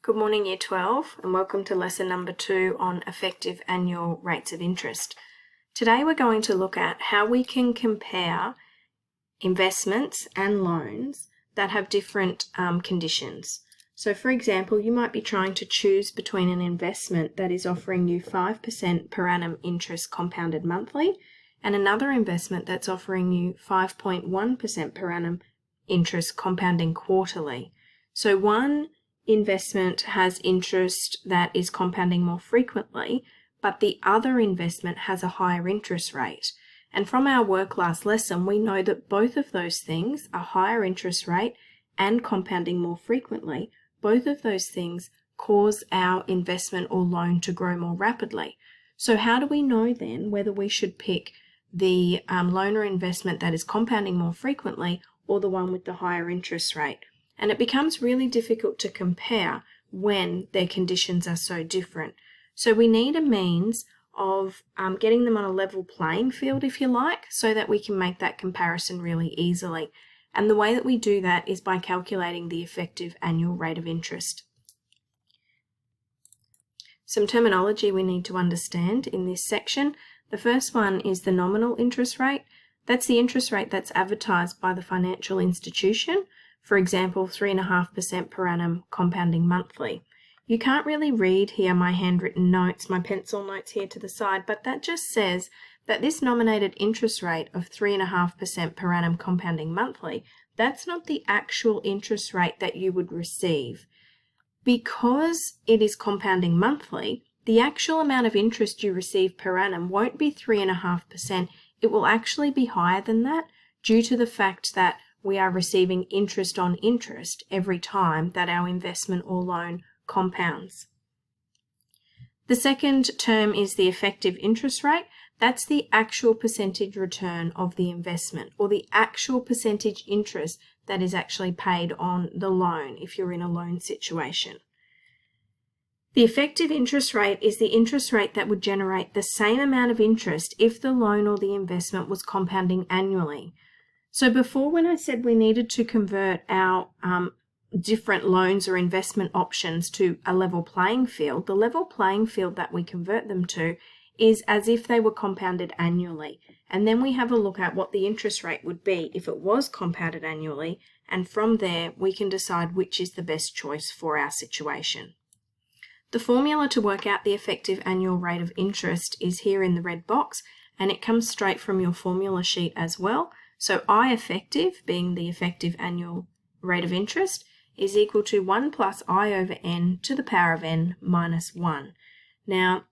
Good morning, Year 12, and welcome to lesson number 2 on effective annual rates of interest. Today we're going to look at how we can compare investments and loans that have different conditions. So for example, you might be trying to choose between an investment that is offering you 5% per annum interest compounded monthly and another investment that's offering you 5.1% per annum interest compounding quarterly. So one investment has interest that is compounding more frequently, but the other investment has a higher interest rate. And from our work last lesson, we know that both of those things, a higher interest rate and compounding more frequently, both of those things cause our investment or loan to grow more rapidly. So how do we know then whether we should pick the loan or investment that is compounding more frequently or the one with the higher interest rate? And it becomes really difficult to compare when their conditions are so different. So we need a means of getting them on a level playing field, if you like, so that we can make that comparison really easily. And the way that we do that is by calculating the effective annual rate of interest. Some terminology we need to understand in this section. The first one is the nominal interest rate. That's the interest rate that's advertised by the financial institution. For example, 3.5% per annum compounding monthly. You can't really read here my handwritten notes, my pencil notes here to the side, but that just says that this nominated interest rate of 3.5% per annum compounding monthly, that's not the actual interest rate that you would receive. Because it is compounding monthly, the actual amount of interest you receive per annum won't be 3.5%. It will actually be higher than that due to the fact that we are receiving interest on interest every time that our investment or loan compounds. The second term is the effective interest rate. That's the actual percentage return of the investment or the actual percentage interest that is actually paid on the loan if you're in a loan situation. The effective interest rate is the interest rate that would generate the same amount of interest if the loan or the investment was compounding annually. So before, when I said we needed to convert our different loans or investment options to a level playing field, the level playing field that we convert them to is as if they were compounded annually. And then we have a look at what the interest rate would be if it was compounded annually, and from there we can decide which is the best choice for our situation. The formula to work out the effective annual rate of interest is here in the red box, and it comes straight from your formula sheet as well. So I effective, being the effective annual rate of interest, is equal to 1 plus I over n to the power of n minus 1. Now,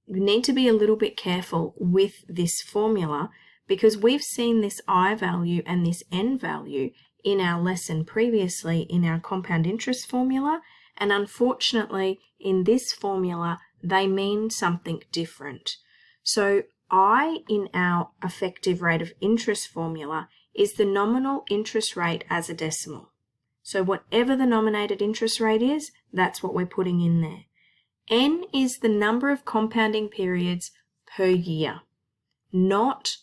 you need to be a little bit careful with this formula because we've seen this I value and this n value in our lesson previously in our compound interest formula, and unfortunately in this formula they mean something different. So I in our effective rate of interest formula is the nominal interest rate as a decimal. So whatever the nominated interest rate is, that's what we're putting in there. N is the number of compounding periods per year, not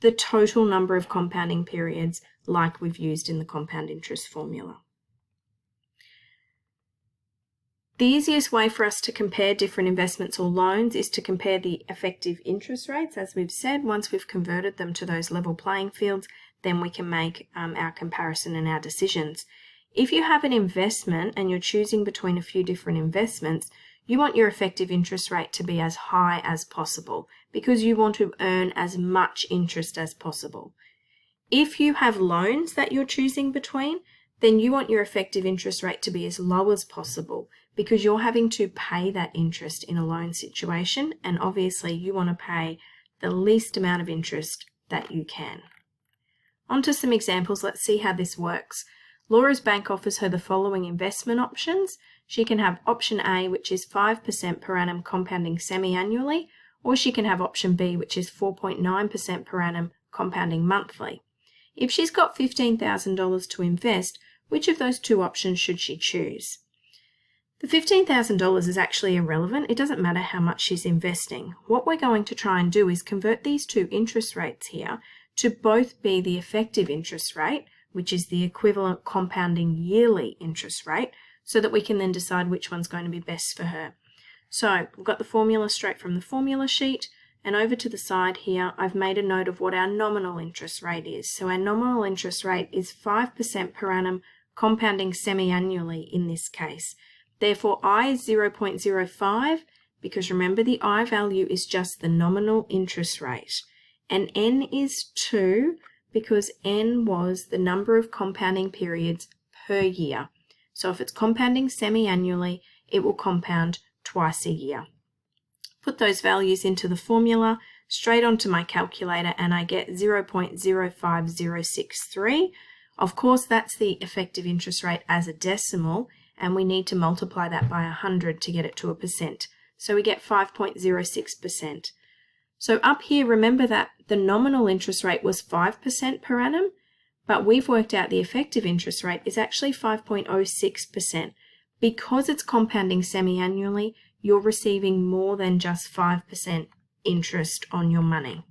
the total number of compounding periods like we've used in the compound interest formula. The easiest way for us to compare different investments or loans is to compare the effective interest rates. As we've said, once we've converted them to those level playing fields, then we can make our comparison and our decisions. If you have an investment and you're choosing between a few different investments, you want your effective interest rate to be as high as possible because you want to earn as much interest as possible. If you have loans that you're choosing between, then you want your effective interest rate to be as low as possible because you're having to pay that interest in a loan situation, and obviously you want to pay the least amount of interest that you can. On to some examples. Let's see how this works. Laura's bank offers her the following investment options. She can have option A, which is 5% per annum compounding semi-annually, or she can have option B, which is 4.9% per annum compounding monthly. If she's got $15,000 to invest, which of those two options should she choose? The $15,000 is actually irrelevant. It doesn't matter how much she's investing. What we're going to try and do is convert these two interest rates here to both be the effective interest rate, which is the equivalent compounding yearly interest rate. so that we can then decide which one's going to be best for her. So we've got the formula straight from the formula sheet, and over to the side here, I've made a note of what our nominal interest rate is. So our nominal interest rate is 5% per annum, compounding semi-annually in this case. Therefore, I is 0.05, because remember the I value is just the nominal interest rate. And N is 2, because N was the number of compounding periods per year. So if it's compounding semi-annually, it will compound twice a year. Put those values into the formula, straight onto my calculator, and I get 0.05063. Of course, that's the effective interest rate as a decimal, and we need to multiply that by 100 to get it to a percent. So we get 5.06%. So up here, remember that the nominal interest rate was 5% per annum, but we've worked out the effective interest rate is actually 5.06%. Because it's compounding semi-annually, you're receiving more than just 5% interest on your money.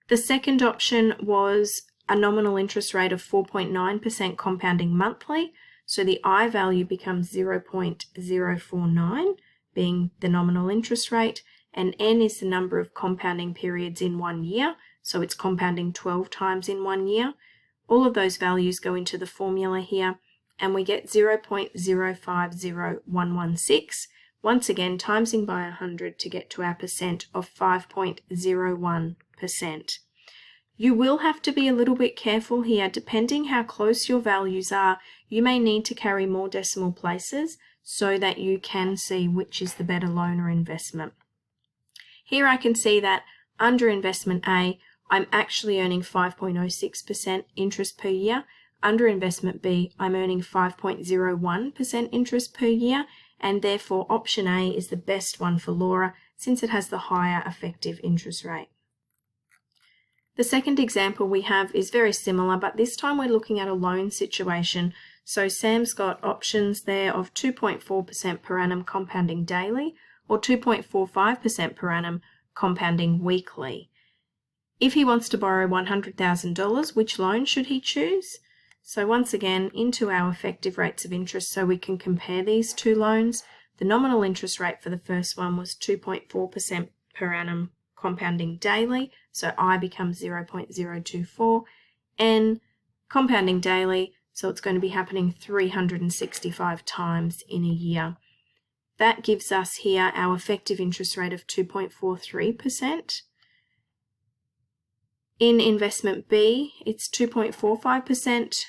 The second option was a nominal interest rate of 4.9% compounding monthly, so the I value becomes 0.049, being the nominal interest rate, and N is the number of compounding periods in 1 year, so it's compounding 12 times in 1 year. All of those values go into the formula here, and we get 0.050116, once again timesing by 100 to get to our percent of 5.01%. You will have to be a little bit careful here. Depending how close your values are, you may need to carry more decimal places so that you can see which is the better loan or investment. Here I can see that under investment A, I'm actually earning 5.06% interest per year. Under investment B, I'm earning 5.01% interest per year, and therefore option A is the best one for Laura since it has the higher effective interest rate. The second example we have is very similar, but this time we're looking at a loan situation. So Sam's got options there of 2.4% per annum compounding daily or 2.45% per annum compounding weekly. If he wants to borrow $100,000, which loan should he choose? So once again, into our effective rates of interest so we can compare these two loans. The nominal interest rate for the first one was 2.4% per annum compounding daily, so I becomes 0.024, and compounding daily, so it's going to be happening 365 times in a year. That gives us here our effective interest rate of 2.43%. In investment B, it's 2.45%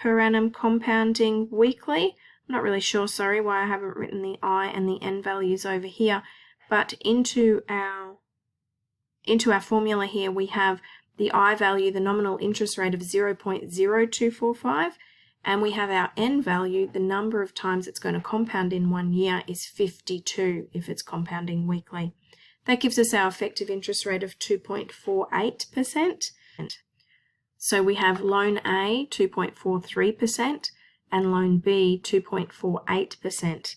per annum compounding weekly. I'm not really sure, sorry, why I haven't written the I and the N values over here, but into our formula here we have the I value, the nominal interest rate of 0.0245, and we have our N value, the number of times it's going to compound in 1 year is 52 if it's compounding weekly. That gives us our effective interest rate of 2.48%. So we have loan A 2.43% and loan B 2.48%.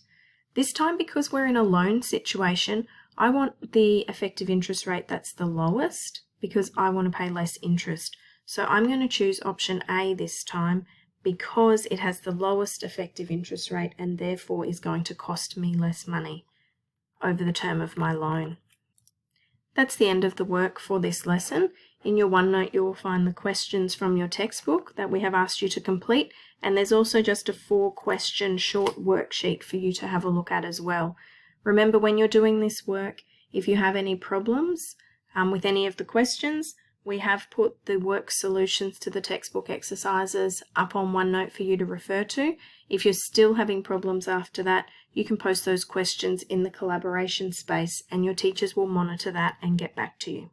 This time, because we're in a loan situation, I want the effective interest rate that's the lowest because I want to pay less interest. So I'm going to choose option A this time because it has the lowest effective interest rate and therefore is going to cost me less money over the term of my loan. That's the end of the work for this lesson. In your OneNote, you will find the questions from your textbook that we have asked you to complete, and there's also just a 4-question short worksheet for you to have a look at as well. Remember, when you're doing this work, if you have any problems with any of the questions, we have put the work solutions to the textbook exercises up on OneNote for you to refer to. If you're still having problems after that, you can post those questions in the collaboration space and your teachers will monitor that and get back to you.